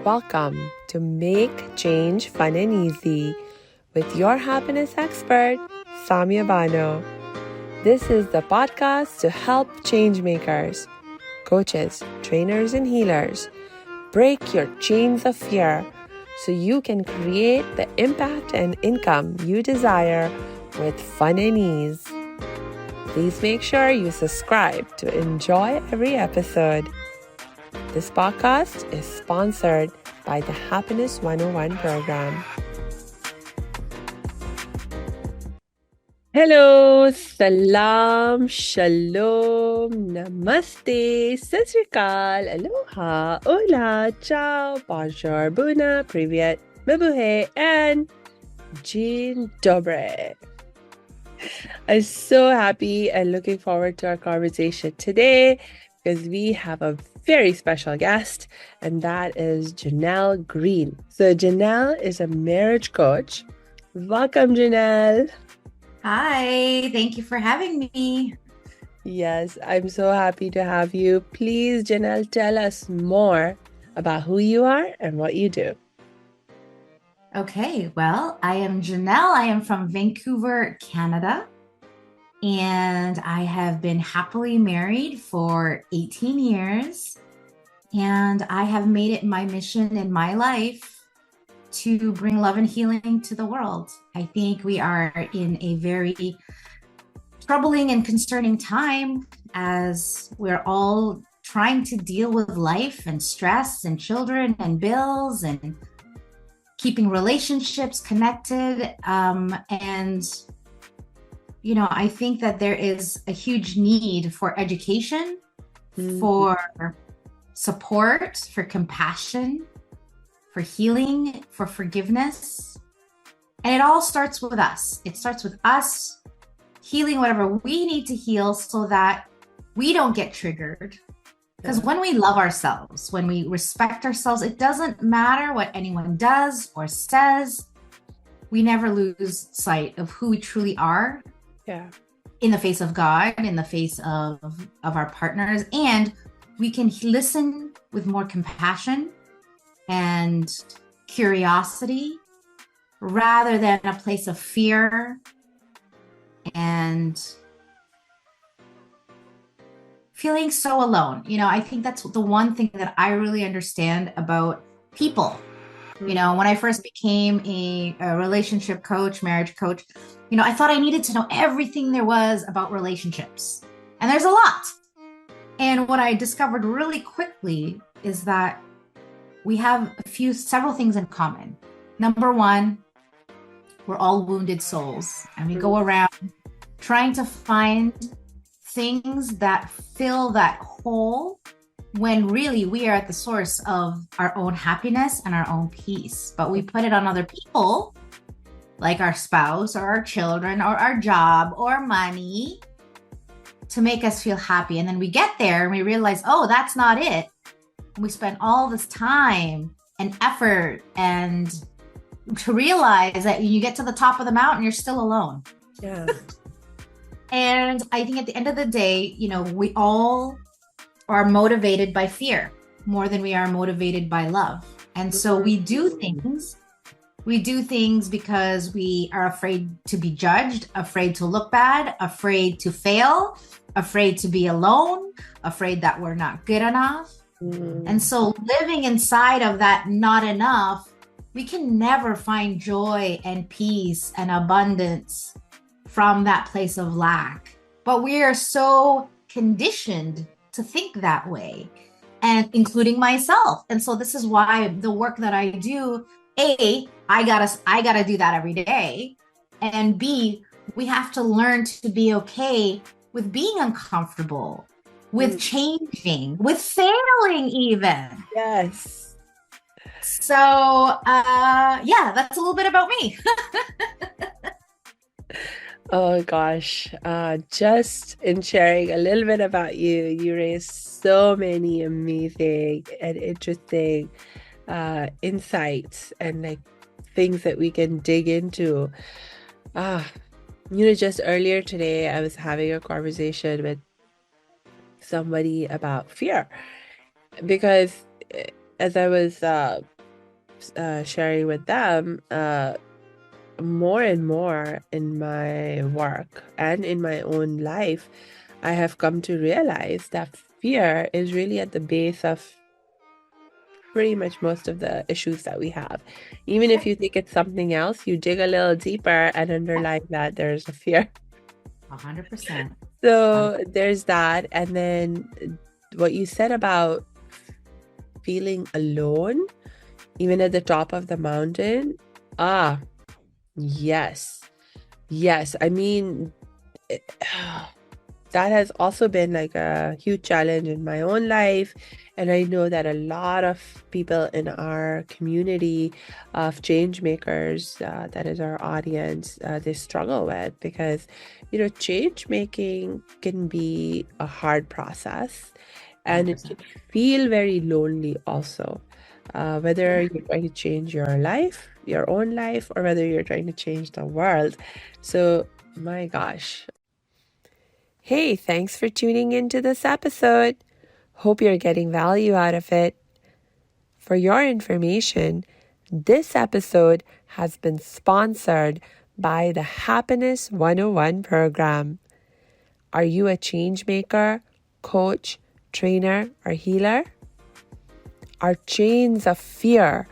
Welcome to Make Change Fun and Easy with your happiness expert, Samia Bano. This is the podcast to help change makers, coaches, trainers, and healers break your chains of fear so you can create the impact and income you desire with fun and ease. Please make sure you subscribe to enjoy every episode. This podcast is sponsored by the Happiness 101 program. Hello, salam, shalom, namaste, sat sri akal, aloha, hola, ciao, bonjour, buna, privyet, mabuhay, and Jean Dobre. I'm so happy and looking forward to our conversation today because we have a very special guest, and that is Jeanell Greene. So Jeanell is a marriage coach. Welcome, Jeanell. Hi, thank you for having me. Yes, I'm so happy to have you. Please, Jeanell, tell us more about who you are and what you do. Okay, well, I am Jeanell. I am from Vancouver, Canada, and I have been happily married for 18 years, and I have made it my mission in my life to bring love and healing to the world. I think we are in a very troubling and concerning time as we're all trying to deal with life and stress and children and bills and keeping relationships connected. I think that there is a huge need for education, for support, for compassion, for healing, for forgiveness. And it all starts with us. It starts with us healing whatever we need to heal so that we don't get triggered. Because when we love ourselves, when we respect ourselves, it doesn't matter what anyone does or says. We never lose sight of who we truly are. Yeah. In the face of God, in the face of our partners. And we can listen with more compassion and curiosity rather than a place of fear and feeling so alone. I think that's the one thing that I really understand about people. When I first became a relationship coach, marriage coach, I thought I needed to know everything there was about relationships. And there's a lot. And what I discovered really quickly is that we have several things in common. Number one, we're all wounded souls, and we go around trying to find things that fill that hole when really we are at the source of our own happiness and our own peace. But we put it on other people, like our spouse or our children or our job or money, to make us feel happy. And then we get there and we realize, oh, that's not it. We spend all this time and effort and to realize that when you get to the top of the mountain, you're still alone. Yeah. And I think at the end of the day, we all are motivated by fear more than we are motivated by love. And so we do things because we are afraid to be judged, afraid to look bad, afraid to fail, afraid to be alone, afraid that we're not good enough. And so living inside of that not enough, we can never find joy and peace and abundance from that place of lack. But we are so conditioned to think that way, and including myself. And so this is why the work that I do, A, I gotta do that every day. And B, we have to learn to be okay with being uncomfortable, with changing, with failing even. Yes. So, that's a little bit about me. Oh gosh, just in sharing a little bit about you, you raised so many amazing and interesting insights and things that we can dig into. Just earlier today, I was having a conversation with somebody about fear because as I was sharing with them, more and more in my work and in my own life, I have come to realize that fear is really at the base of pretty much most of the issues that we have. Even if you think it's something else, you dig a little deeper and underline that there's a fear. 100%. So there's that. And then what you said about feeling alone, even at the top of the mountain. Ah, yes. Yes. I mean, that has also been like a huge challenge in my own life. And I know that a lot of people in our community of change makers, that is our audience, they struggle with, because, change making can be a hard process, and it 100%. can feel very lonely also. Whether Yeah. you're trying to change your life, your own life, or whether you're trying to change the world. So, my gosh. Hey, thanks for tuning into this episode. Hope you're getting value out of it. For your information, this episode has been sponsored by the Happiness 101 program. Are you a change maker, coach, trainer, or healer? Are chains of fear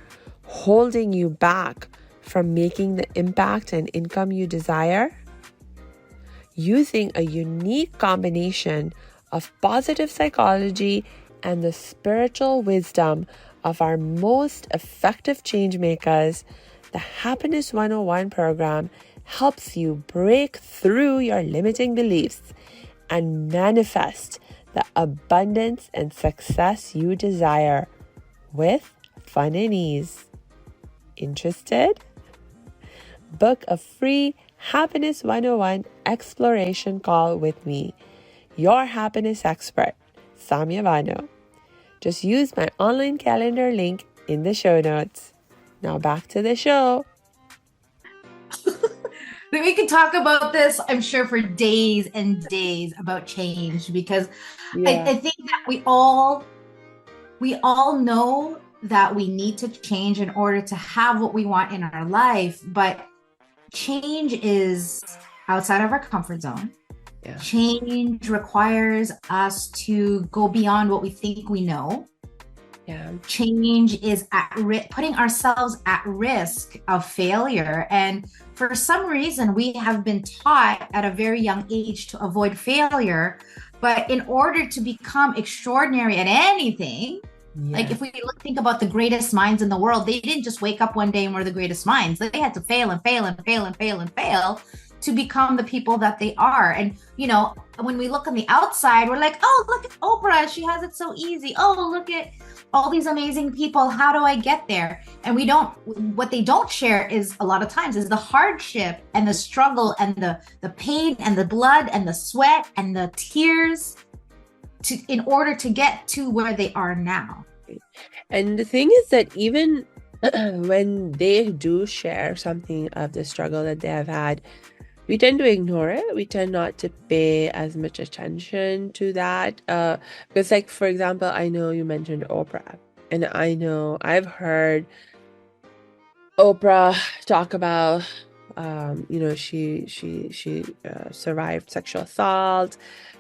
holding you back from making the impact and income you desire? Using a unique combination of positive psychology and the spiritual wisdom of our most effective change makers, the Happiness 101 program helps you break through your limiting beliefs and manifest the abundance and success you desire with fun and ease. Interested? Book a free Happiness 101 exploration call with me, your happiness expert, Samia Bano. Just use my online calendar link in the show notes. Now back to the show. We could talk about this, I'm sure, for days and days about change, because Yeah. I think that we all know that we need to change in order to have what we want in our life, but change is outside of our comfort zone. Yeah. Change requires us to go beyond what we think we know. Yeah. Change is putting ourselves at risk of failure. And for some reason, we have been taught at a very young age to avoid failure. But in order to become extraordinary at anything, like if we think about the greatest minds in the world, they didn't just wake up one day and were the greatest minds. They had to fail and fail and fail and fail and fail to become the people that they are. And, when we look on the outside, we're like, oh, look at Oprah. She has it so easy. Oh, look at all these amazing people. How do I get there? And what they don't share is a lot of times is the hardship and the struggle and the pain and the blood and the sweat and the tears in order to get to where they are now. And the thing is that even when they do share something of the struggle that they have had, we tend to ignore it. We tend not to pay as much attention to that. Because, like, for example, I know you mentioned Oprah, and I know I've heard Oprah talk about, she survived sexual assault.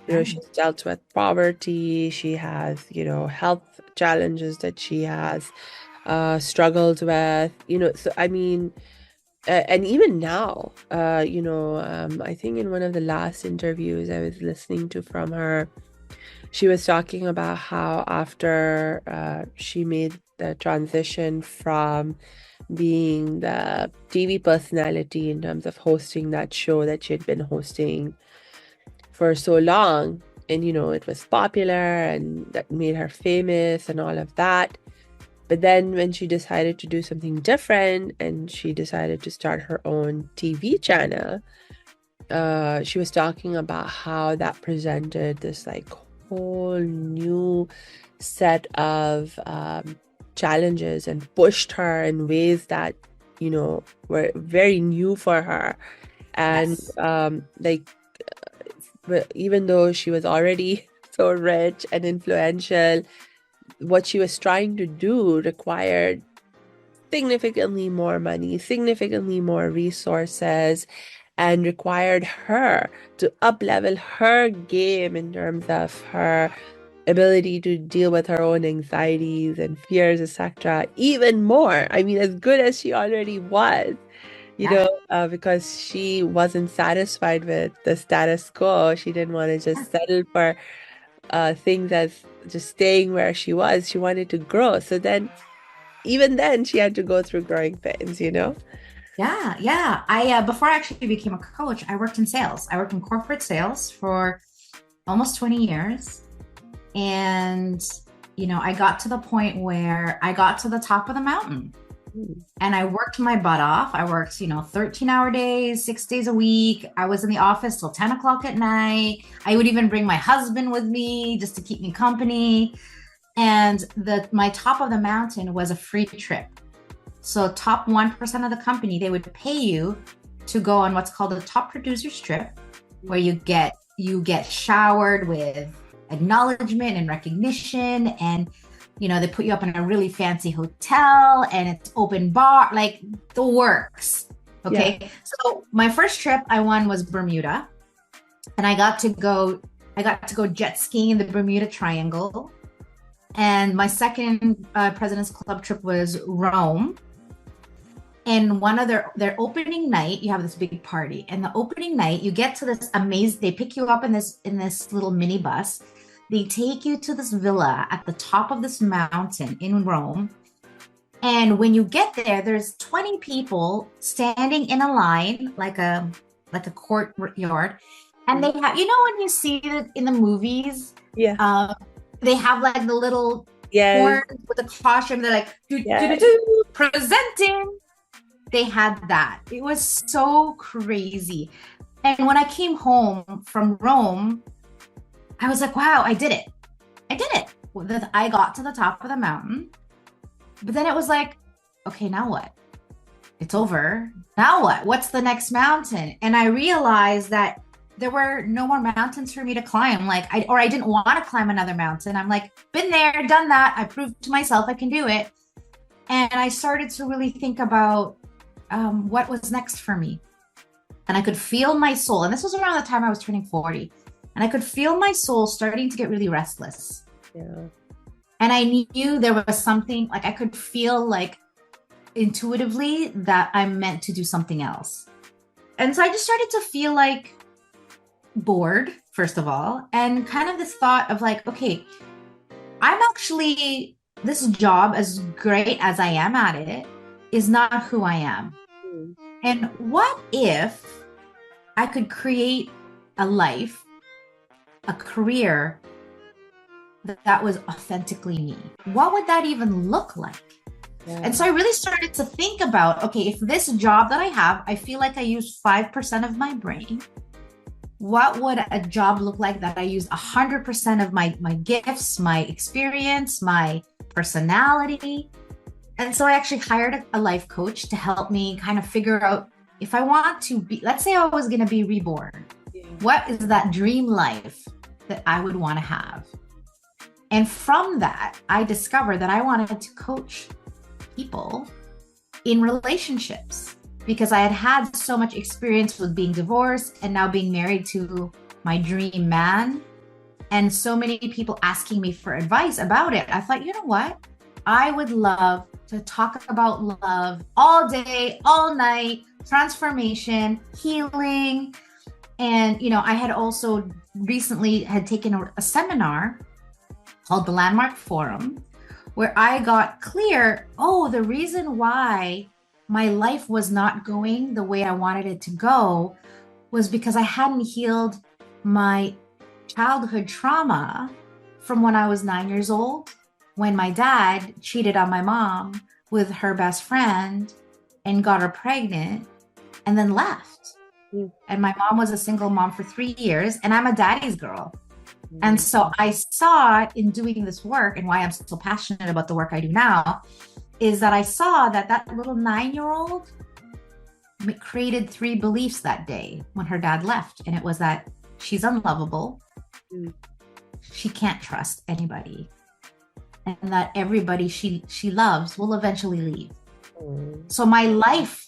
She's dealt with poverty. She has, health challenges that she has struggled with. So I mean. And even now, I think in one of the last interviews I was listening to from her, she was talking about how after she made the transition from being the TV personality in terms of hosting that show that she had been hosting for so long, and it was popular and that made her famous and all of that. But then when she decided to do something different and she decided to start her own TV channel, she was talking about how that presented this like whole new set of challenges and pushed her in ways that, were very new for her. And even though she was already so rich and influential, what she was trying to do required significantly more money, significantly more resources, and required her to up-level her game in terms of her ability to deal with her own anxieties and fears, etc., even more. I mean, as good as she already was, Yeah. because she wasn't satisfied with the status quo. She didn't want to Yeah. just settle for things as just staying where she was. She wanted to grow. So then, even then, she had to go through growing pains. Yeah, yeah. I before I actually became a coach, I worked in sales. I worked in corporate sales for almost 20 years. And I got to the point where I got to the top of the mountain Mm. and I worked my butt off. I worked, 13-hour days, 6 days a week. I was in the office till 10 o'clock at night. I would even bring my husband with me just to keep me company. And my top of the mountain was a free trip. So top 1% of the company, they would pay you to go on what's called a top producers trip, where you get showered with acknowledgement and recognition, and they put you up in a really fancy hotel and it's open bar, like the works. Okay. Yeah. So my first trip I won was Bermuda, and I got to go jet skiing in the Bermuda Triangle. And my second President's Club trip was Rome. And one of their opening night, you have this big party, and the opening night you get to this amazing, they pick you up in this little minibus. They take you to this villa at the top of this mountain in Rome. And when you get there, there's 20 people standing in a line, like a courtyard. And they have, when you see it in the movies, Yeah. they have like the little Yes. horns with the caution. They're like, Yes. presenting. They had that. It was so crazy. And when I came home from Rome, I was like, wow, I did it. I got to the top of the mountain. But then it was like, okay, now what? It's over. Now what? What's the next mountain? And I realized that there were no more mountains for me to climb. I didn't want to climb another mountain. I'm like, been there, done that. I proved to myself I can do it. And I started to really think about what was next for me. And I could feel my soul. And this was around the time I was turning 40. And I could feel my soul starting to get really restless. Yeah. And I knew there was something, like I could feel like intuitively that I'm meant to do something else. And so I just started to feel like bored, first of all, and kind of this thought of like, okay, this job, as great as I am at it, is not who I am. Mm. And what if I could create a life, a career that was authentically me? What would that even look like? Yeah. And so I really started to think about, okay, if this job that I have, I feel like I use 5% of my brain, what would a job look like that I use 100% of my gifts, my experience, my personality? And so I actually hired a life coach to help me kind of figure out, if I want to be, let's say I was going to be reborn, what is that dream life that I would want to have? And from that, I discovered that I wanted to coach people in relationships, because I had so much experience with being divorced and now being married to my dream man, and so many people asking me for advice about it. I thought, you know what? I would love to talk about love all day, all night, transformation, healing. And, I had also recently taken a seminar called the Landmark Forum, where I got clear, the reason why my life was not going the way I wanted it to go was because I hadn't healed my childhood trauma from when I was 9 years old, when my dad cheated on my mom with her best friend and got her pregnant and then left. Mm. And my mom was a single mom for 3 years, and I'm a daddy's girl. Mm. And so I saw in doing this work, and why I'm so passionate about the work I do now, is that I saw that little 9-year-old created 3 beliefs that day when her dad left. And it was that she's unlovable, she can't trust anybody, and that everybody she loves will eventually leave. Mm. So my life,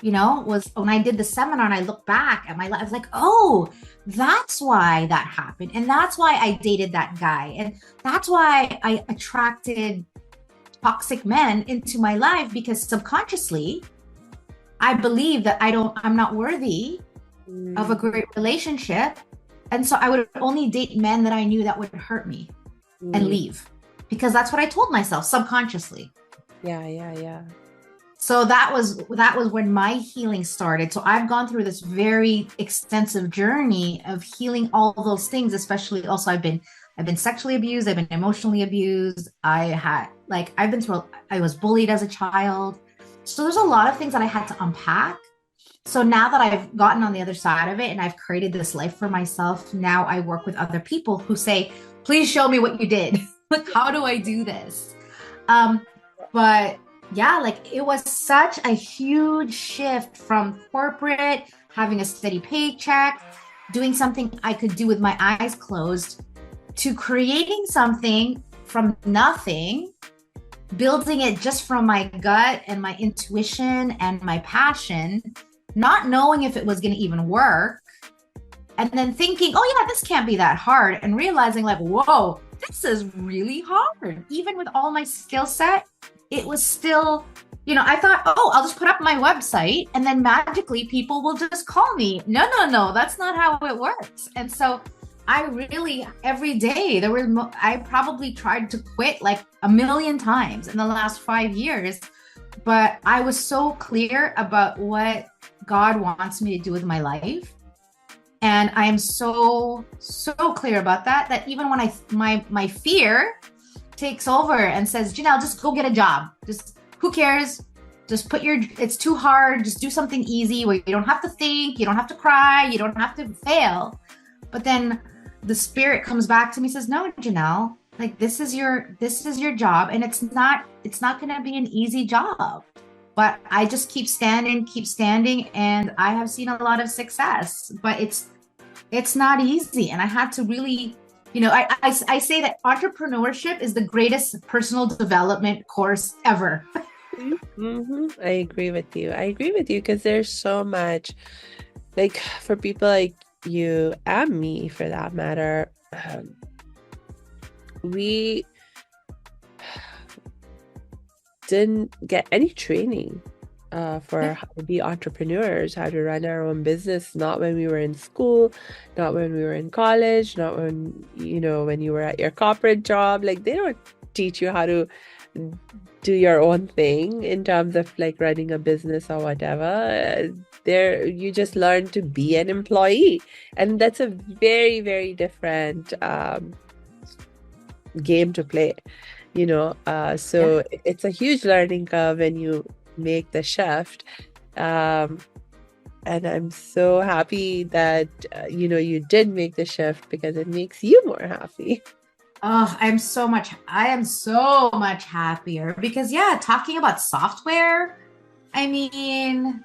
was when I did the seminar and I look back at my life, I was like, oh, that's why that happened. And that's why I dated that guy. And that's why I attracted toxic men into my life, because subconsciously I believe that I'm not worthy of a great relationship. And so I would only date men that I knew that would hurt me and leave, because that's what I told myself subconsciously. Yeah. So that was when my healing started. So I've gone through this very extensive journey of healing all those things, especially also I've been sexually abused, I've been emotionally abused. I was bullied as a child. So there's a lot of things that I had to unpack. So now that I've gotten on the other side of it and I've created this life for myself, now I work with other people who say, please show me what you did. Like, how do I do this? But yeah, like it was such a huge shift from corporate, having a steady paycheck, doing something I could do with my eyes closed, to creating something from nothing, building it just from my gut and my intuition and my passion, not knowing if it was going to even work. And then thinking, oh yeah, this can't be that hard. And realizing like, whoa, this is really hard. Even with all my skill set, it was still, I thought, oh, I'll just put up my website and then magically people will just call me. No, that's not how it works. And so I really, every day, I probably tried to quit like a million times in the last 5 years, but I was so clear about what God wants me to do with my life. And I am so clear about that even when my fear takes over and says, Jeanell, just go get a job. Just, who cares? Just it's too hard. Just do something easy where you don't have to think, you don't have to cry, you don't have to fail. But then the spirit comes back to me and says, no, Jeanell, like this is your job. And it's not going to be an easy job. But I just keep standing. And I have seen a lot of success, but it's not easy. And I had to really, I say that entrepreneurship is the greatest personal development course ever. I agree with you because there's so much, like for people like you and me for that matter, we didn't get any training for how to be entrepreneurs, how to run our own business, not when we were in school, not when we were in college, not when you were at your corporate job. Like they don't teach you how to do your own thing in terms of like running a business or whatever. There you just learn to be an employee, and that's a very, very different game to play, so it's a huge learning curve when you make the shift, and I'm so happy that you did make the shift, because it makes you more happy. Oh, I am so much happier because talking about software, I mean,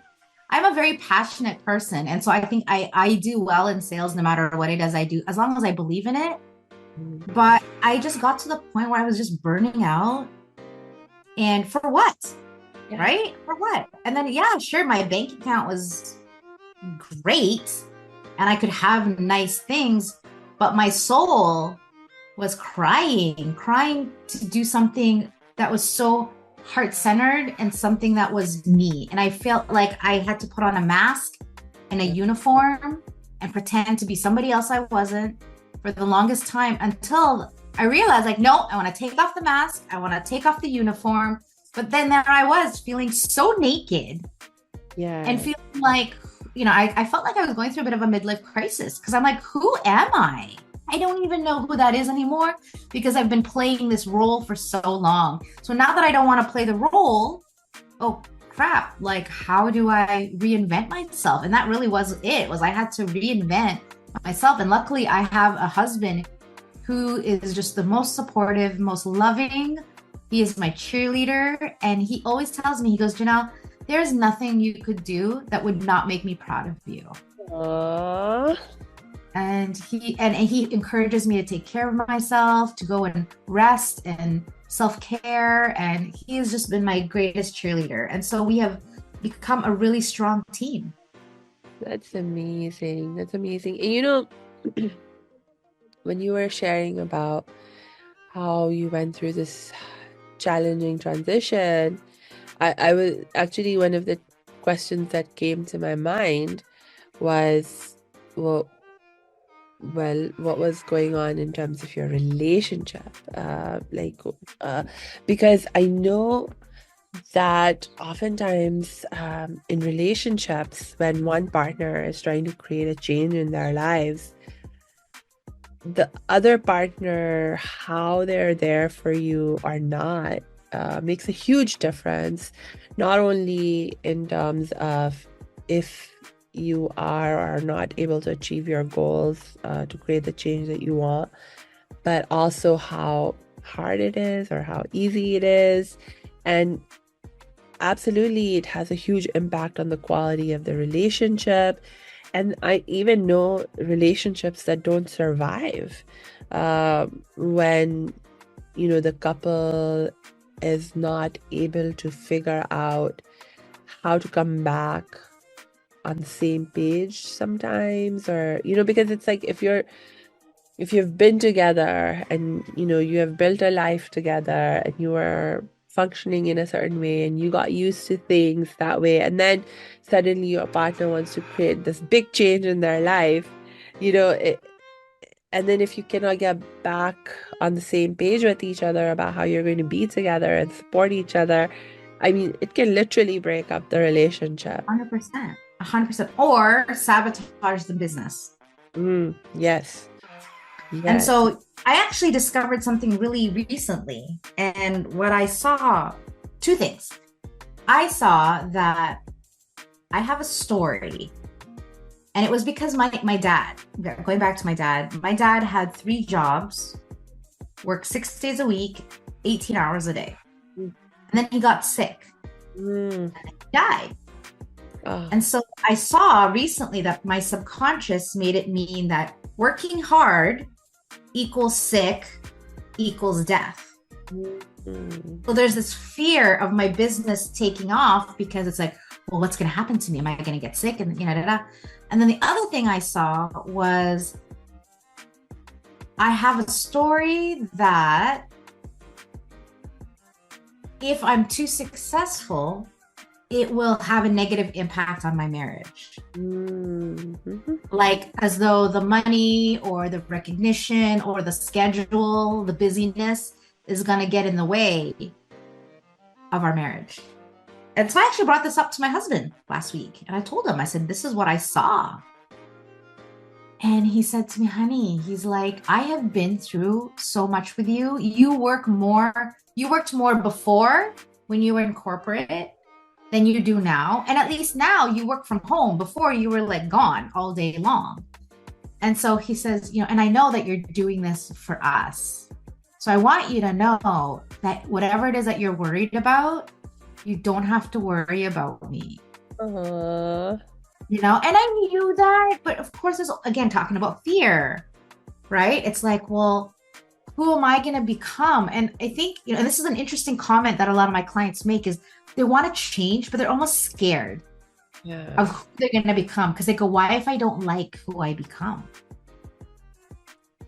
I'm a very passionate person. And so I think I do well in sales no matter what it is I do, as long as I believe in it. But I just got to the point where I was just burning out. And for what? Yeah. Right? For what? And then, sure, my bank account was great and I could have nice things, but my soul was crying to do something that was so heart-centered and something that was me. And I felt like I had to put on a mask and a uniform and pretend to be somebody else I wasn't for the longest time, until I realized like, no, I want to take off the mask. I want to take off the uniform. But then there I was feeling so naked. Yeah. And feeling like, I felt like I was going through a bit of a midlife crisis, because I'm like, who am I? I don't even know who that is anymore, because I've been playing this role for so long. So now that I don't want to play the role, oh crap, like how do I reinvent myself? And that really was I had to reinvent myself. And luckily I have a husband who is just the most supportive, most loving. He is my cheerleader. And he always tells me, he goes, Jeanell, there's nothing you could do that would not make me proud of you. Aww. And he encourages me to take care of myself, to go and rest and self-care, and he has just been my greatest cheerleader. And so we have become a really strong team. That's amazing. That's amazing. And you know, when you were sharing about how you went through this challenging transition, I was actually, one of the questions that came to my mind was, well, what was going on in terms of your relationship? Because I know that oftentimes in relationships, when one partner is trying to create a change in their lives, the other partner, how they're there for you or not, makes a huge difference, not only in terms of if you are or are not able to achieve your goals to create the change that you want, but also how hard it is or how easy it is. And absolutely, it has a huge impact on the quality of the relationship. And I even know relationships that don't survive when, you know, the couple is not able to figure out how to come back on the same page sometimes, or, you know, because it's like if you've been together and, you know, you have built a life together and you are functioning in a certain way and you got used to things that way, and then suddenly your partner wants to create this big change in their life, you know, and then if you cannot get back on the same page with each other about how you're going to be together and support each other, I mean, it can literally break up the relationship. 100%. 100%. Or sabotage the business. Yes. And Yes. so I actually discovered something really recently. And what I saw, two things. I saw that I have a story. And it was because my dad, going back to my dad had 3 jobs, worked 6 days a week, 18 hours a day. Mm. And then he got sick. Mm. And then he died. Oh. And so I saw recently that my subconscious made it mean that working hard equals sick equals death. Mm. So there's this fear of my business taking off because it's like, well, what's going to happen to me? Am I going to get sick? And, you know, And then the other thing I saw was I have a story that if I'm too successful, it will have a negative impact on my marriage. Mm-hmm. Like as though the money or the recognition or the schedule, the busyness is going to get in the way of our marriage. And so I actually brought this up to my husband last week. And I told him, I said, this is what I saw. And he said to me, honey, he's like, I have been through so much with you. You worked more before when you were in corporate than you do now. And at least now you work from home. Before you were like gone all day long. And so he says, you know, and I know that you're doing this for us. So I want you to know that whatever it is that you're worried about, you don't have to worry about me. You know, and I knew that, but of course, there's again talking about fear, right? It's like, well, who am I going to become? And I think, you know, and this is an interesting comment that a lot of my clients make is they want to change, but they're almost scared of who they're going to become because they go, why if I don't like who I become?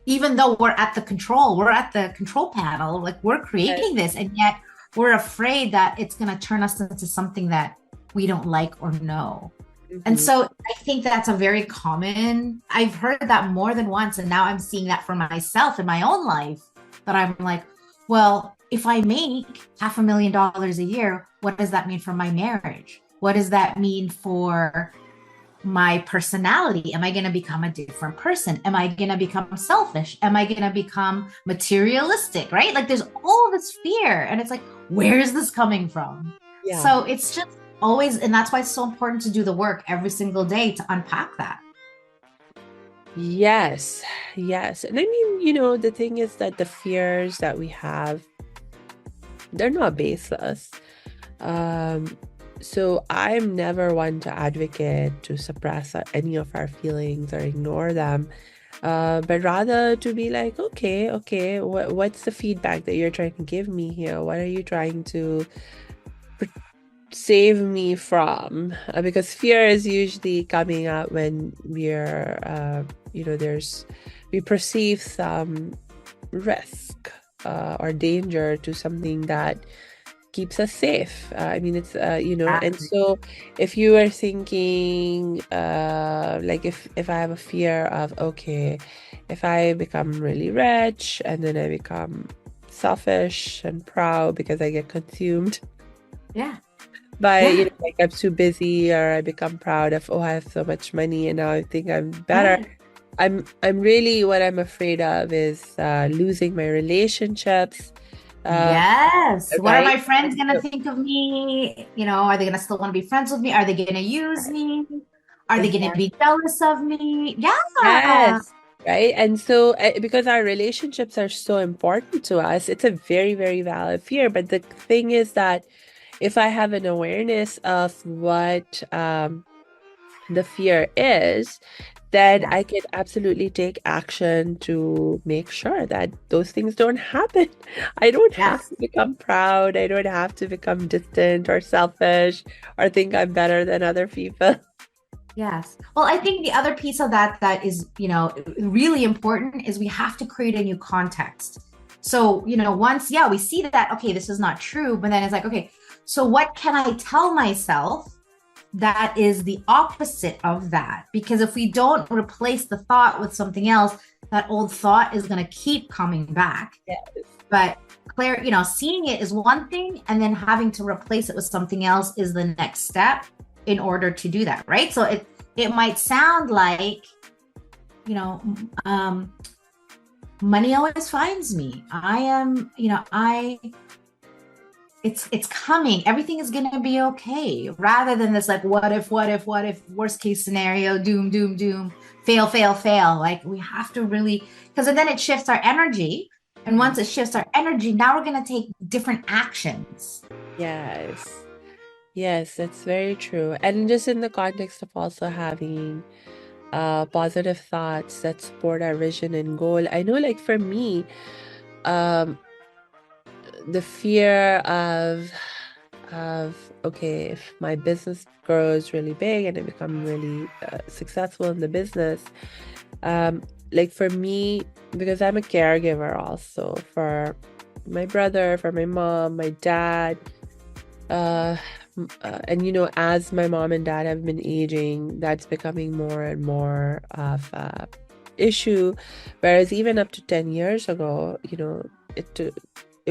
Even though we're at the control panel, like we're creating this, and yet we're afraid that it's going to turn us into something that we don't like or know. Mm-hmm. And so I think that's a very common, I've heard that more than once. And now I'm seeing that for myself in my own life, that I'm like, well, if I make $500,000 a year, what does that mean for my marriage? What does that mean for my personality? Am I going to become a different person? Am I going to become selfish? Am I going to become materialistic? Right? Like there's all this fear. And it's like, where is this coming from? Yeah. So it's just always, and that's why it's so important to do the work every single day to unpack that. Yes. Yes. And I mean, you know, the thing is that the fears that we have, they're not baseless. So I'm never one to advocate to suppress any of our feelings or ignore them. but rather to be like, okay, what's the feedback that you're trying to give me here? What are you trying to save me from? Because fear is usually coming out when we perceive some risk or danger to something that keeps us safe. I mean, and Exactly. so if you are thinking, like if I have a fear of, okay, if I become really rich and then I become selfish and proud because I get consumed Yeah. by, Yeah. like I'm too busy, or I become proud of, oh, I have so much money and now I think I'm better. Right. I'm really, what I'm afraid of is losing my relationships, uh, Yes. What are right? my friends And going to so, think of me? Are they going to still want to be friends with me? Are they going to use me? Are they going to exactly. be jealous of me? Yeah. Yes, right. And so, because our relationships are so important to us, it's a very, very valid fear. But the thing is that if I have an awareness of what the fear is, then Yeah. I can absolutely take action to make sure that those things don't happen. I don't have Yes. to become proud. I don't have to become distant or selfish or think I'm better than other people. Yes. Well, I think the other piece of that is, really important is we have to create a new context. So, once, yeah, we see that, okay, this is not true, but then it's like, okay, so what can I tell myself that is the opposite of that? Because if we don't replace the thought with something else, that old thought is going to keep coming back. Yes. But clear, seeing it is one thing, and then having to replace it with something else is the next step in order to do that, right? So it might sound like, you know, um, money always finds me. I am, it's coming. Everything is gonna be okay. Rather than this like what if, worst case scenario, doom, doom, doom, fail, fail, fail. Like we have to really, because then it shifts our energy. And Mhm. once it shifts our energy, now we're gonna take different actions. Yes. Yes, that's very true. And just in the context of also having positive thoughts that support our vision and goal. I know, like for me, um, the fear of okay, if my business grows really big and I become really successful in the business, um, like for me, because I'm a caregiver also for my brother, for my mom, my dad, uh, and as my mom and dad have been aging, that's becoming more and more of a issue. Whereas even up to 10 years ago, it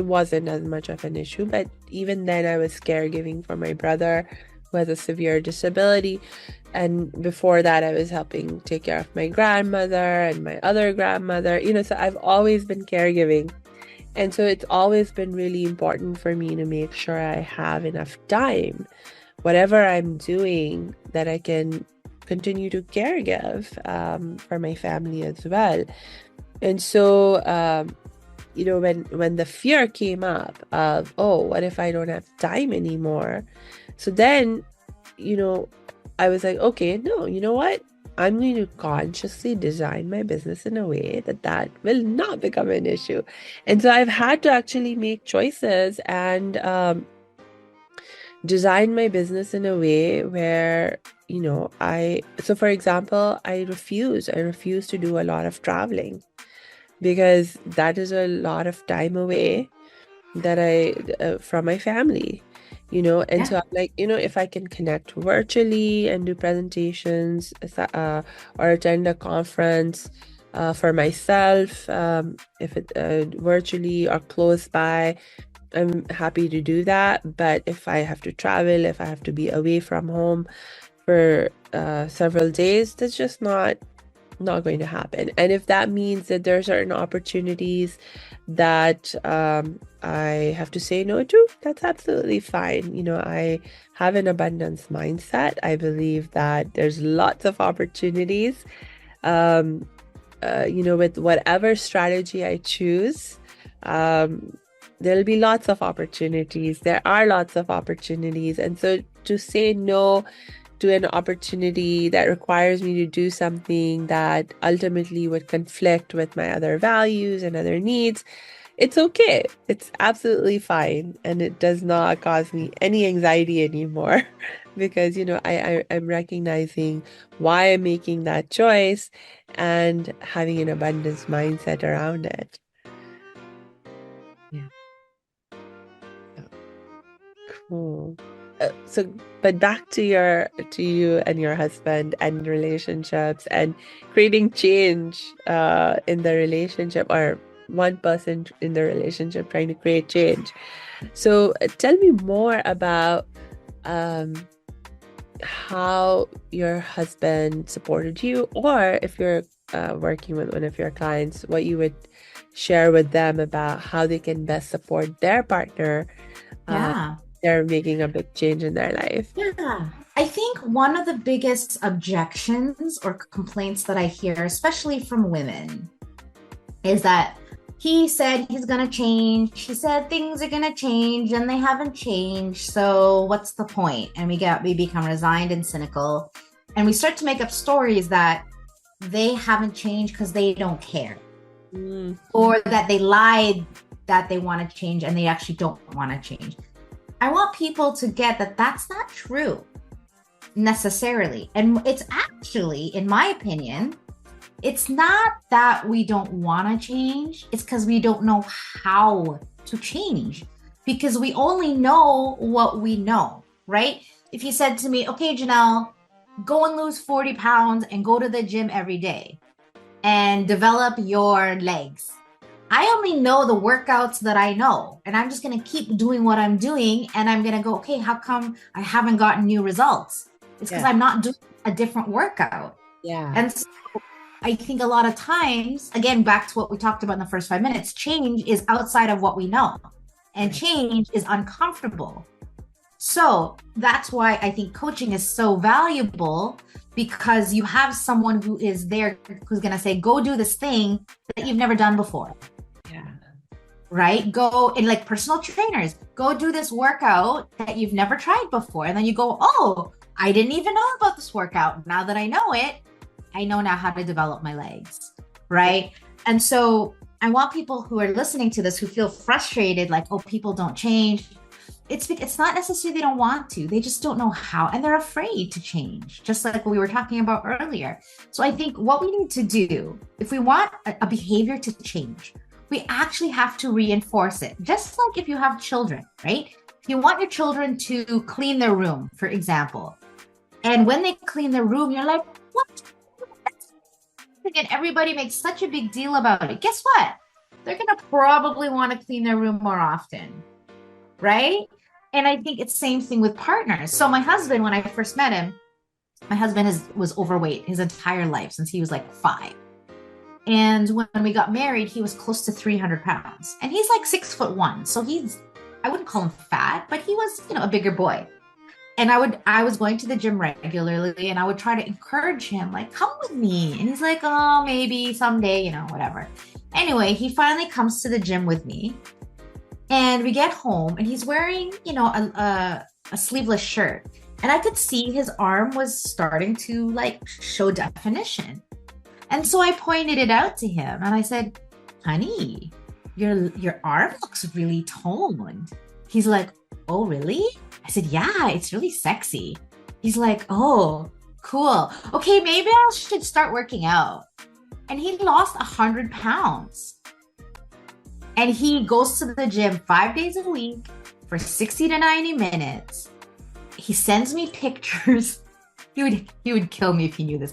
wasn't as much of an issue. But even then, I was caregiving for my brother who has a severe disability. And before that, I was helping take care of my grandmother and my other grandmother, so I've always been caregiving. And so it's always been really important for me to make sure I have enough time, whatever I'm doing, that I can continue to caregive for my family as well. And so, when the fear came up of, oh, what if I don't have time anymore? So then, you know, I was like, okay, no, you know what? I'm going to consciously design my business in a way that will not become an issue. And so I've had to actually make choices and design my business in a way where, so for example, I refuse to do a lot of traveling because that is a lot of time away that from my family, and Yeah. so I'm like, if I can connect virtually and do presentations, or attend a conference for myself, if it virtually or close by, I'm happy to do that. But if I have to travel, if I have to be away from home for several days, that's just not going to happen. And if that means that there are certain opportunities that I have to say no to, that's absolutely fine. I have an abundance mindset. I believe that there's lots of opportunities. Um, with whatever strategy I choose, um, there'll be lots of opportunities. There are lots of opportunities. And so to say no to an opportunity that requires me to do something that ultimately would conflict with my other values and other needs, it's okay. It's absolutely fine. And it does not cause me any anxiety anymore because, I'm recognizing why I'm making that choice and having an abundance mindset around it. Yeah. Cool. But back to you and your husband and relationships and creating change in the relationship, or one person in the relationship trying to create change. So tell me more about um, how your husband supported you, or if you're working with one of your clients, what you would share with them about how they can best support their partner. Yeah. They're making a big change in their life. Yeah. I think one of the biggest objections or complaints that I hear, especially from women, is that he said he's going to change. He said things are going to change and they haven't changed. So what's the point? And we become resigned and cynical. And we start to make up stories that they haven't changed because they don't care. Or that they lied that they want to change and they actually don't want to change. I want people to get that that's not true necessarily. And it's actually, in my opinion, it's not that we don't want to change. It's because we don't know how to change, because we only know what we know, right? If you said to me, okay, Jeanell, go and lose 40 pounds and go to the gym every day and develop your legs. I only know the workouts that I know, and I'm just going to keep doing what I'm doing. And I'm going to go, okay, how come I haven't gotten new results? It's because I'm not doing a different workout. Yeah. And so I think a lot of times, again, back to what we talked about in the first 5 minutes, change is outside of what we know, and change is uncomfortable. So that's why I think coaching is so valuable, because you have someone who is there who's going to say, go do this thing that you've never done before. Yeah. Right? Go, and like personal trainers, go do this workout that you've never tried before. And then you go, oh, I didn't even know about this workout. Now that I know it, I know now how to develop my legs. Right? And so I want people who are listening to this who feel frustrated, like, oh, people don't change. It's not necessarily they don't want to, they just don't know how, and they're afraid to change, just like what we were talking about earlier. So I think what we need to do, if we want a behavior to change, we actually have to reinforce it. Just like if you have children, right? If you want your children to clean their room, for example, and when they clean their room, you're like, what? And everybody makes such a big deal about it. Guess what? They're going to probably want to clean their room more often, right? And I think it's the same thing with partners. So my husband, when I first met him, my husband was overweight his entire life since he was like 5. And when we got married, he was close to 300 pounds. And he's like 6'1". So I wouldn't call him fat, but he was, a bigger boy. And I was going to the gym regularly, and I would try to encourage him, like, come with me. And he's like, oh, maybe someday, whatever. Anyway, he finally comes to the gym with me. And we get home and he's wearing, a sleeveless shirt. And I could see his arm was starting to like show definition. And so I pointed it out to him and I said, honey, your arm looks really toned. He's like, oh, really? I said, yeah, it's really sexy. He's like, oh, cool. Okay, maybe I should start working out. And he lost 100 pounds. And he goes to the gym 5 days a week for 60 to 90 minutes. He sends me pictures. He would kill me if he knew this.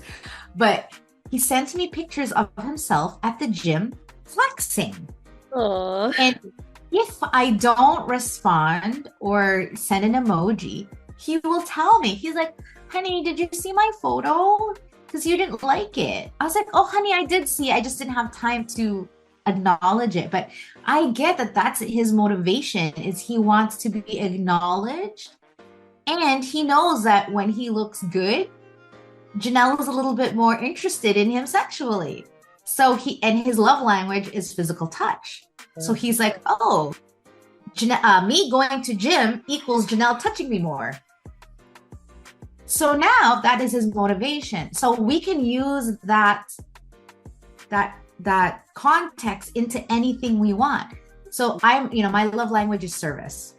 But he sends me pictures of himself at the gym flexing. Aww. And if I don't respond or send an emoji, he will tell me. He's like, honey, did you see my photo? Because you didn't like it. I was like, oh, honey, I did see it. I just didn't have time to acknowledge it. But I get that that's his motivation, is he wants to be acknowledged. And he knows that when he looks good, Jeanell is a little bit more interested in him sexually. So his love language is physical touch. So he's like, oh, me going to gym equals Jeanell touching me more. So now that is his motivation. So we can use that context into anything we want. So my love language is service.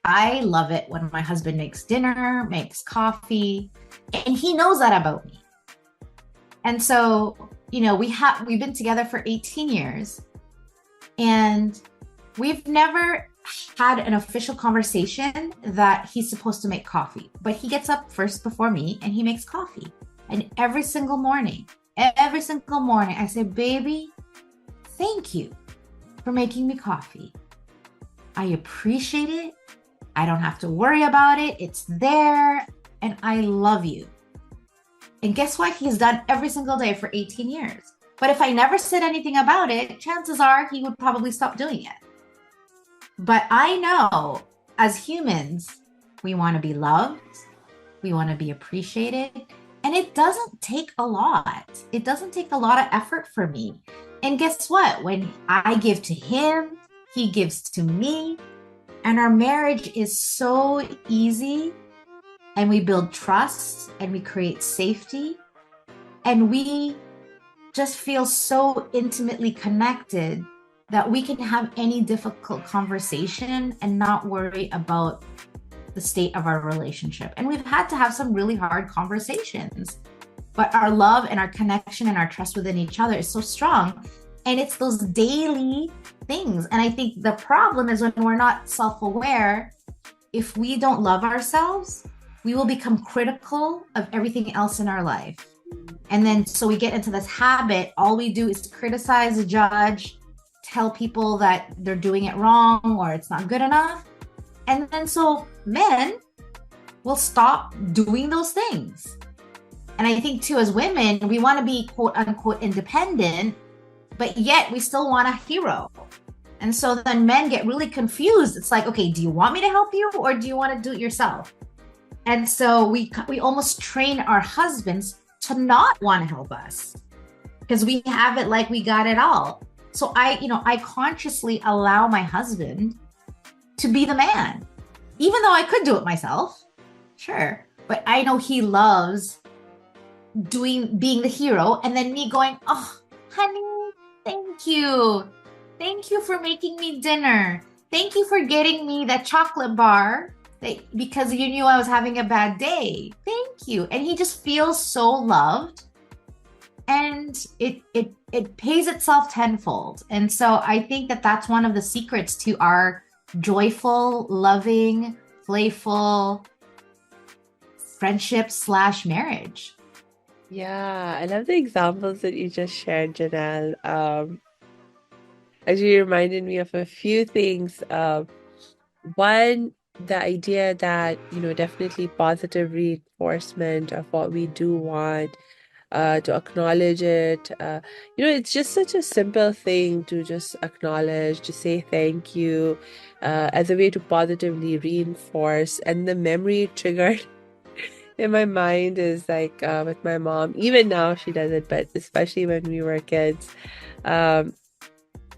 I love it when my husband makes dinner, makes coffee, and he knows that about me. And so, we've been together for 18 years, and we've never had an official conversation that he's supposed to make coffee. But he gets up first before me and he makes coffee. And every single morning, I say, baby, thank you for making me coffee. I appreciate it. I don't have to worry about it. It's there. And I love you. And guess what? He's done every single day for 18 years. But if I never said anything about it, chances are he would probably stop doing it. But I know as humans, we want to be loved. We want to be appreciated. And it doesn't take a lot. It doesn't take a lot of effort for me. And guess what? When I give to him, he gives to me. And our marriage is so easy. And we build trust and we create safety. And we just feel so intimately connected that we can have any difficult conversation and not worry about the state of our relationship. And we've had to have some really hard conversations, but our love and our connection and our trust within each other is so strong. And it's those daily things. And I think the problem is when we're not self-aware, if we don't love ourselves, we will become critical of everything else in our life. And then so we get into this habit. All we do is criticize, judge, tell people that they're doing it wrong or it's not good enough. And then so men will stop doing those things. And I think too, as women, we want to be quote unquote independent, but yet we still want a hero. And so then men get really confused. It's like, okay, do you want me to help you or do you want to do it yourself? And so we almost train our husbands to not want to help us because we have it like we got it all. So I consciously allow my husband to be the man, even though I could do it myself. Sure. But I know he loves being the hero and then me going, oh, honey, thank you. Thank you for making me dinner. Thank you for getting me that chocolate bar because you knew I was having a bad day. Thank you. And he just feels so loved. And it pays itself tenfold. And so I think that that's one of the secrets to our joyful, loving, playful friendship / marriage. Yeah, I love the examples that you just shared, Jeanell. Actually reminded me of a few things. One, the idea that, definitely positive reinforcement of what we do want, to acknowledge it. It's just such a simple thing to just acknowledge, to say thank you, as a way to positively reinforce. And the memory triggered in my mind is like with my mom. Even now she does it, but especially when we were kids,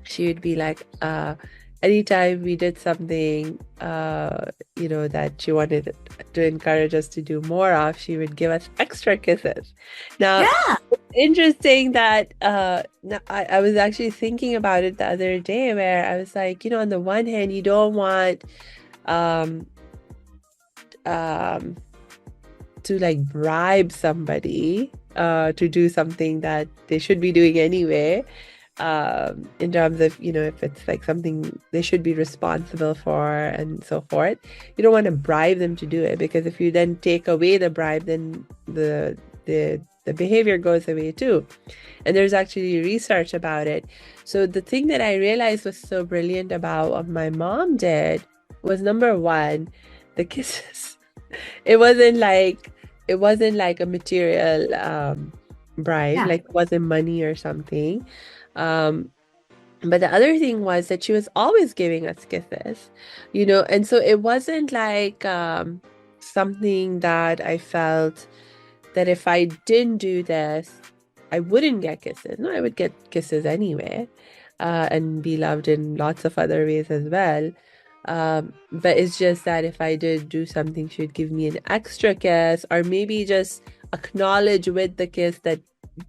she would be like, anytime we did something, that she wanted to encourage us to do more of, she would give us extra kisses. Now, Yeah. it's interesting that I was actually thinking about it the other day where I was like, on the one hand, you don't want to like bribe somebody to do something that they should be doing anyway. In terms of, if it's like something they should be responsible for and so forth, you don't want to bribe them to do it, because if you then take away the bribe, then the behavior goes away too. And there's actually research about it. So the thing that I realized was so brilliant about what my mom did was, number one, the kisses. It wasn't like a material bribe, Yeah. like it wasn't money or something. But the other thing was that she was always giving us kisses, and so it wasn't like something that I felt that if I didn't do this, I wouldn't get kisses. No, I would get kisses anyway, and be loved in lots of other ways as well. But it's just that if I did do something, she would give me an extra kiss, or maybe just acknowledge with the kiss that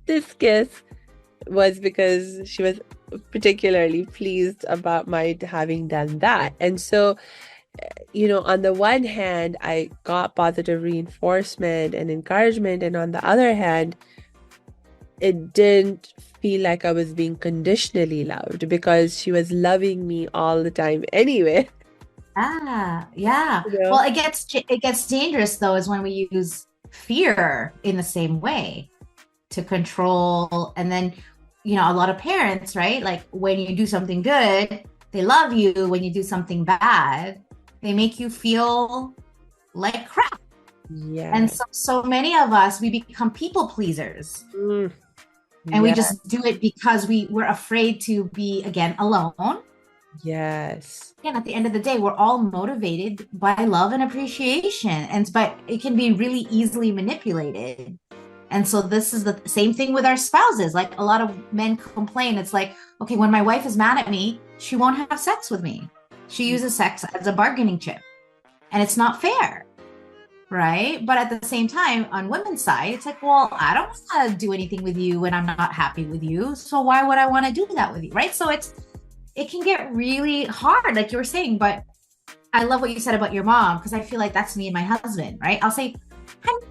this kiss was because she was particularly pleased about my having done that. And so, on the one hand, I got positive reinforcement and encouragement, and on the other hand, it didn't feel like I was being conditionally loved because she was loving me all the time anyway. Yeah. You know? Well, it gets dangerous though, is when we use fear in the same way to control. And then, a lot of parents, right? Like when you do something good, they love you. When you do something bad, they make you feel like crap. And Yeah. so many of us, we become people pleasers. Mm, And we yeah. just do it because we're afraid to be again alone. Yes. And at the end of the day, we're all motivated by love and appreciation. But it can be really easily manipulated. And so this is the same thing with our spouses. Like a lot of men complain. It's like, okay, when my wife is mad at me, she won't have sex with me. She uses sex as a bargaining chip. And it's not fair. Right. But at the same time, on women's side, it's like, well, I don't want to do anything with you when I'm not happy with you. So why would I want to do that with you? Right. So it can get really hard, like you were saying. But I love what you said about your mom, because I feel like that's me and my husband, right? I'll say, "Honey,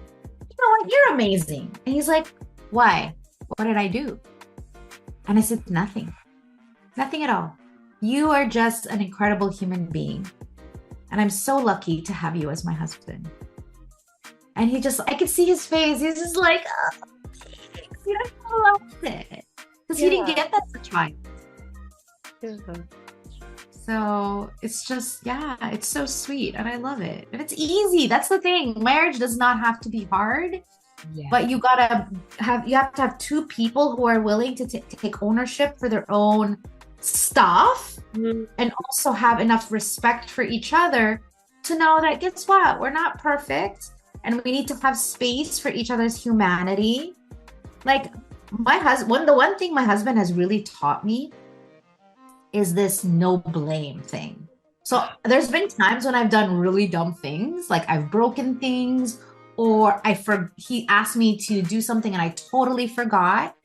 you know what? You're amazing." And he's like, "Why? What did I do?" And I said, "Nothing, nothing at all. You are just an incredible human being. And I'm so lucky to have you as my husband." And I could see his face. He's just like, "Oh, thanks. I loved it." Because he didn't Yeah. get that as a child. Yeah. So it's just, yeah, it's so sweet and I love it. And it's easy. That's the thing. Marriage does not have to be hard, Yeah. but you have to have two people who are willing to take ownership for their own stuff, Mm, and also have enough respect for each other to know that, guess what? We're not perfect, and we need to have space for each other's humanity. Like my husband, the one thing my husband has really taught me is this no blame thing. So there's been times when I've done really dumb things, like I've broken things, or he asked me to do something and I totally forgot,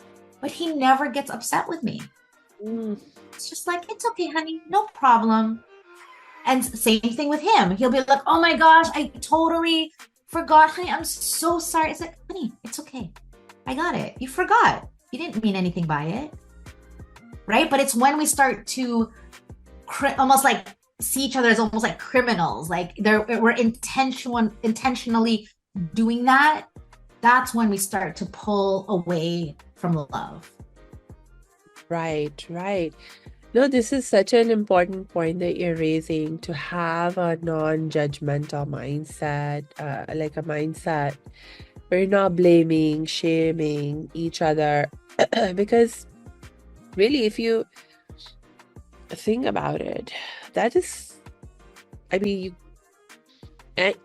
but he never gets upset with me. mm, It's just like, "It's okay, honey, no problem." And same thing with him. He'll be like, "Oh my gosh, I totally forgot, honey. I'm so sorry." It's like, "Honey, it's okay. I got it. You forgot. You didn't mean anything by it." Right? But it's when we start to almost like see each other as almost like criminals, like we're intentionally doing that. That's when we start to pull away from love. right, right. No, this is such an important point that you're raising, to have a non-judgmental mindset, like a mindset where you're not blaming, shaming each other. Because really, if you think about it, that is, I mean, I,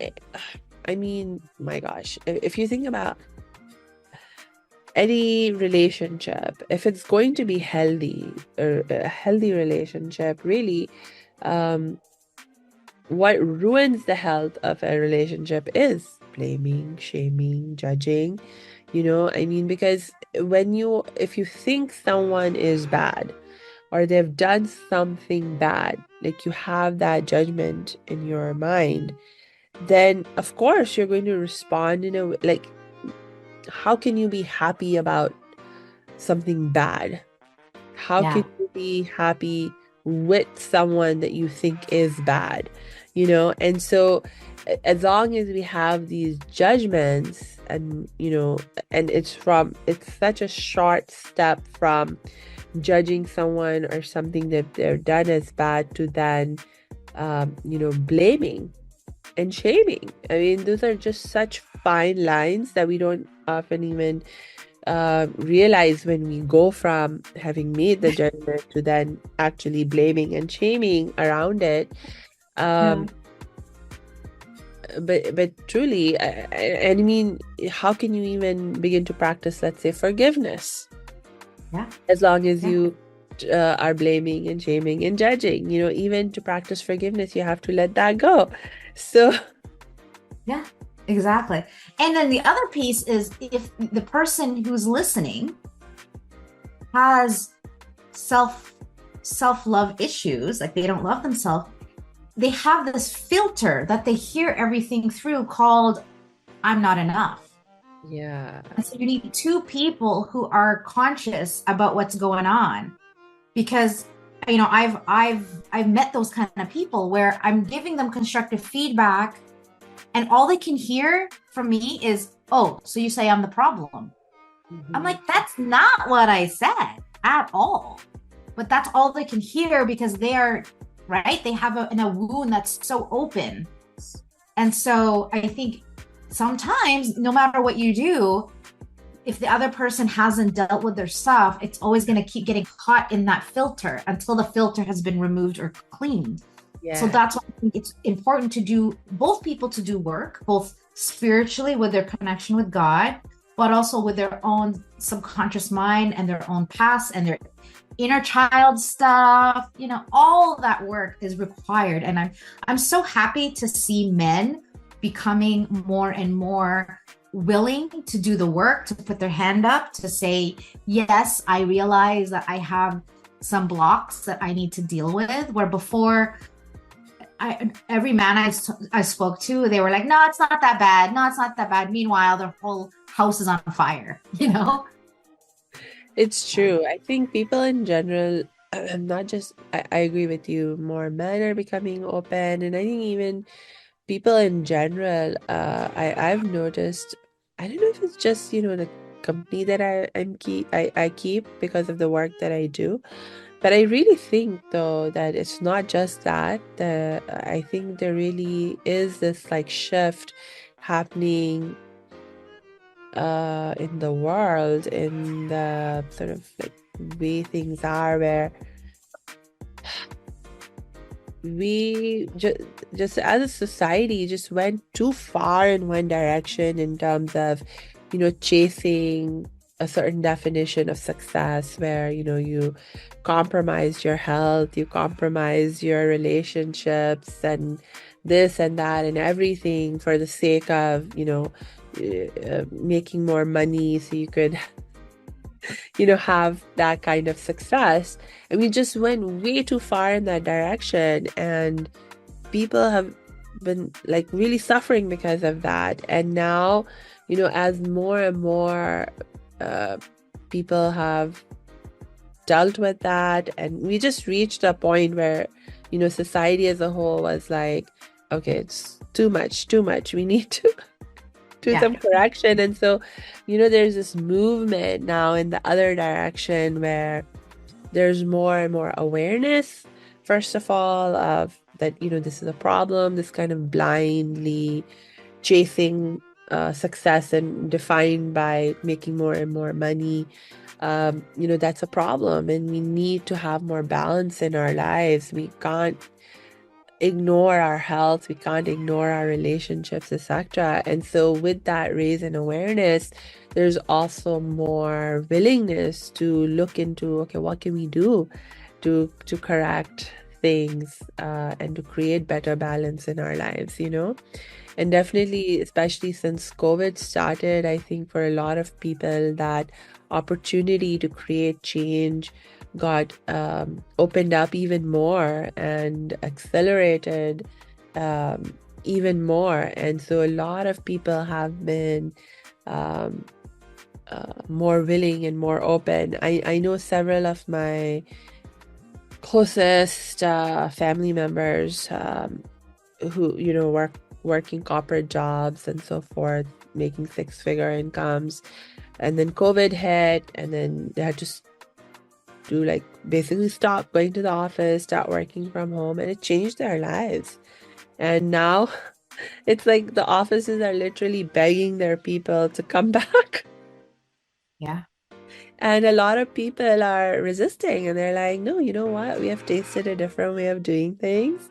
I mean, my gosh, if you think about any relationship, if it's going to be healthy, or a healthy relationship, really, um, what ruins the health of a relationship is blaming, shaming, judging. I mean, because if you think someone is bad or they've done something bad, like you have that judgment in your mind, then of course you're going to respond in a way, like, how can you be happy about something bad? How can Yeah. you be happy with someone that you think is bad? And so as long as we have these judgments, and and it's such a short step from judging someone or something that they're done as bad, to then blaming and shaming. I mean, those are just such fine lines that we don't often even realize when we go from having made the judgment to then actually blaming and shaming around it. Yeah. Um, but truly, I mean, how can you even begin to practice, let's say, forgiveness, Yeah. as long as Yeah. you are blaming and shaming and judging. Even to practice forgiveness, you have to let that go. So, Yeah, exactly. And then the other piece is if the person who's listening has self self-love issues, like they don't love themselves, they have this filter that they hear everything through called I'm not enough. yeah. And so you need two people who are conscious about what's going on because I've met those kind of people where I'm giving them constructive feedback and all they can hear from me is, "Oh, so you say I'm the problem." I'm Mhm. like, "That's not what I said at all." But that's all they can hear because they are right. They have a wound that's so open. And so I think sometimes, no matter what you do, if the other person hasn't dealt with their stuff, it's always going to keep getting caught in that filter until the filter has been removed or cleaned. So Yeah. that's why I think it's important to do both people to do work, both spiritually with their connection with God, but also with their own subconscious mind and their own past and their inner child stuff. All that work is required. And I'm so happy to see men becoming more and more willing to do the work, to put their hand up, to say, yes, I realize that I have some blocks that I need to deal with. Where before, every man I spoke to, they were like, no, it's not that bad. No, it's not that bad. Meanwhile, their whole house is on fire, you know? It's true. I think people in general, not just, I agree with you, more men are becoming open. And I think even people in general, I've noticed, I don't know if it's just, the company that I keep because of the work that I do. But I really think though that it's not just that. I think there really is this like shift happening in the world, in the sort of like way things are, where we just as a society just went too far in one direction in terms of chasing a certain definition of success, where you compromise your health, you compromise your relationships, and this and that and everything for the sake of making more money so you could have that kind of success. And we just went way too far in that direction. And people have been like really suffering because of that. And now, as more and more uh, people have dealt with that, and we just reached a point where, society as a whole was like, okay, it's too much, too much. We need to do Yeah. some correction. And so, there's this movement now in the other direction where there's more and more awareness, first of all, of that, this is a problem, this kind of blindly chasing success and defined by making more and more money. That's a problem, and we need to have more balance in our lives. We can't ignore our health, we can't ignore our relationships, etc. And so with that raise in awareness, there's also more willingness to look into, okay, what can we do to correct things, and to create better balance in our lives. And definitely, especially since COVID started, I think for a lot of people that opportunity to create change got opened up even more and accelerated even more. And so a lot of people have been um, more willing and more open. I know several of my closest family members who, working corporate jobs and so forth, making six-figure incomes. And then COVID hit, and then they had to do like basically stop going to the office, start working from home, and it changed their lives. And now it's like the offices are literally begging their people to come back. Yeah. And a lot of people are resisting, and they're like, no, you know what? We have tasted a different way of doing things.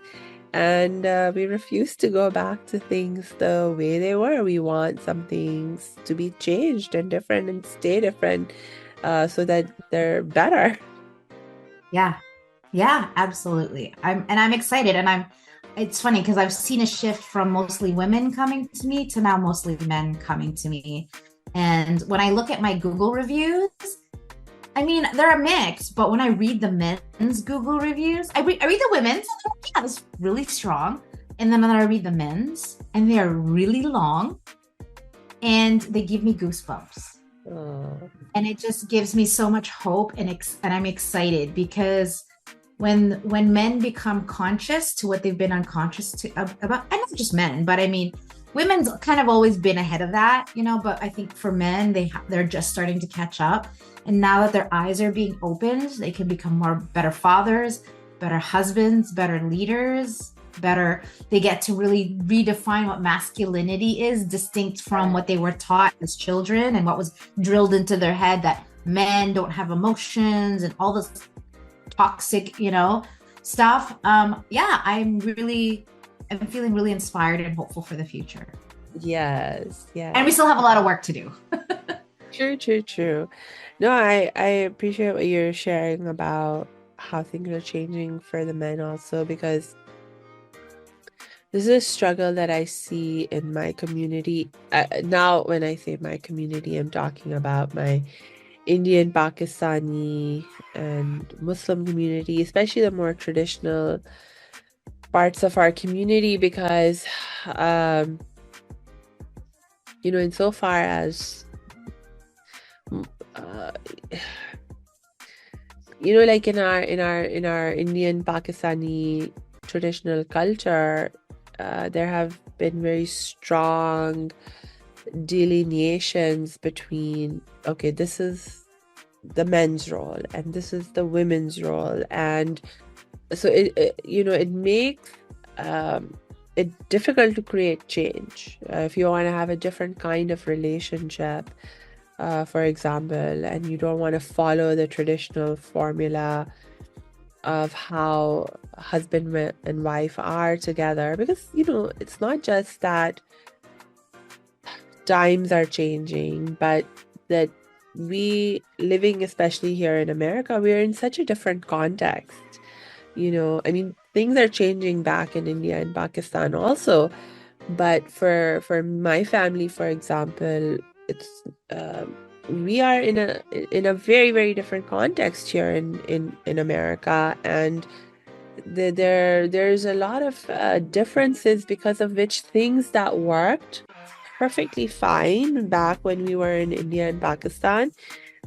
And we refuse to go back to things the way they were. We want some things to be changed and different and stay different, so that they're better. Yeah. Yeah, absolutely. I'm excited, and it's funny because I've seen a shift from mostly women coming to me to now mostly men coming to me. And when I look at my Google reviews, I mean, they're a mix, but when I read the men's Google reviews, I read the women's, and they're like, yeah, that's really strong. And then I read the men's, and they are really long, and they give me goosebumps. Oh, And it just gives me so much hope, and I'm excited because when men become conscious to what they've been unconscious to about, and not just men, but I mean, women's kind of always been ahead of that, but I think for men, they're just starting to catch up, and now that their eyes are being opened, they can become more better fathers, better husbands, better leaders, better. They get to really redefine what masculinity is, distinct from what they were taught as children and what was drilled into their head, that men don't have emotions and all this toxic, stuff. Yeah, I'm feeling really inspired and hopeful for the future. yes, And we yes. still have a lot of work to do. True, true, true. No, I appreciate what you're sharing about how things are changing for the men also, because this is a struggle that I see in my community. Now, when I say my community, I'm talking about my Indian, Pakistani, and Muslim community, especially the more traditional parts of our community, because, um, insofar as, uh, like in our Indian, Pakistani traditional culture, there have been very strong delineations between, okay, this is the men's role and this is the women's role, and so it makes um, it difficult to create change if you want to have a different kind of relationship, for example, and you don't want to follow the traditional formula of how husband and wife are together, because it's not just that times are changing, but that we living, especially here in America, we're in such a different context. I mean, things are changing back in India and Pakistan also, but for my family, for example, it's we are in a very, very different context here in America, and there's a lot of differences, because of which things that worked perfectly fine back when we were in India and Pakistan,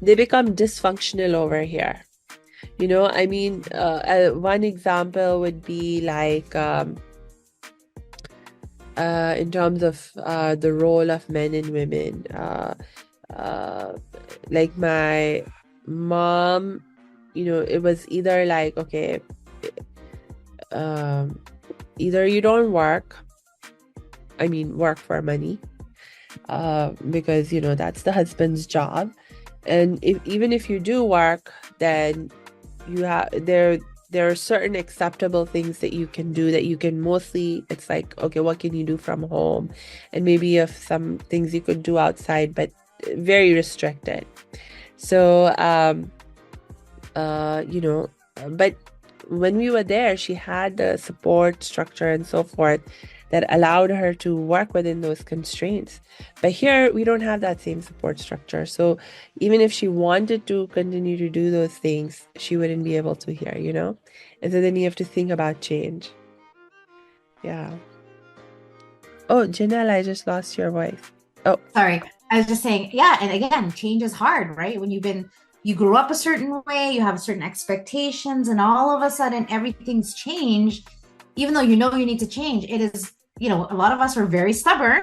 they become dysfunctional over here. I mean, one example would be like, in terms of the role of men and women. Uh, like my mom, it was either like, okay, um, either you don't work, I mean, work for money, because that's the husband's job, and even if you do work, then you have there are certain acceptable things that you can do, that you can mostly, it's like, okay, what can you do from home, and maybe if some things you could do outside, but very restricted. So but when we were there, she had the support structure and so forth that allowed her to work within those constraints. But here, we don't have that same support structure. So even if she wanted to continue to do those things, she wouldn't be able to here. And so then you have to think about change. Yeah. Oh, Janelle, I just lost your voice. Oh, Sorry. I was just saying, yeah, and again, change is hard, right? When you grew up a certain way, you have certain expectations, and all of a sudden everything's changed. Even though you know you need to change, it is, a lot of us are very stubborn,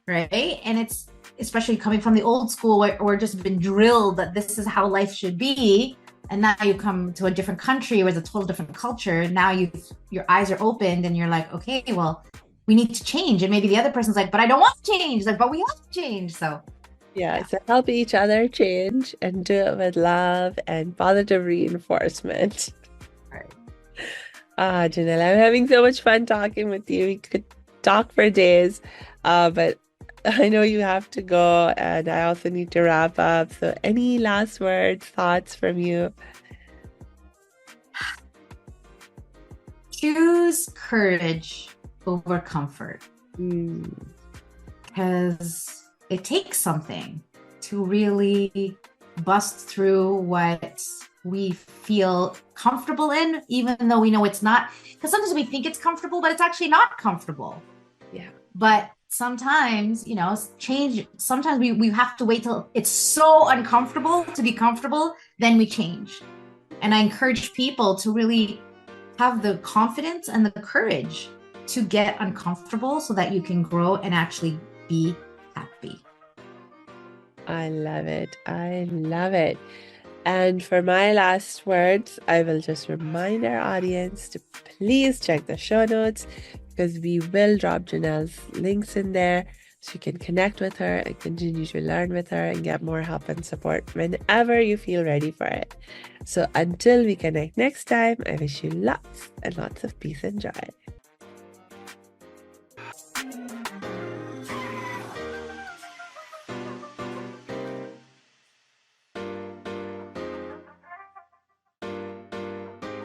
right? And it's especially coming from the old school where we're just been drilled that this is how life should be. And now you come to a different country where it's a total different culture. Now your eyes are opened and you're like, okay, well, we need to change. And maybe the other person's like, but I don't want to change. Like, but we have to change. So yeah. yeah. So help each other change and do it with love and positive reinforcement. All right. Janelle, I'm having so much fun talking with you. We could talk for days, but I know you have to go, and I also need to wrap up. So, any last words, thoughts from you? Choose courage over comfort. Mm. Because it takes something to really bust through what we feel comfortable in, even though we know it's not. Because sometimes we think it's comfortable, but it's actually not comfortable. Yeah. But sometimes, change, sometimes we have to wait till it's so uncomfortable to be comfortable, then we change. And I encourage people to really have the confidence and the courage to get uncomfortable so that you can grow and actually be happy. I love it. I love it. And for my last words, I will just remind our audience to please check the show notes, because we will drop Jeanell's links in there so you can connect with her and continue to learn with her and get more help and support whenever you feel ready for it. So until we connect next time, I wish you lots and lots of peace and joy.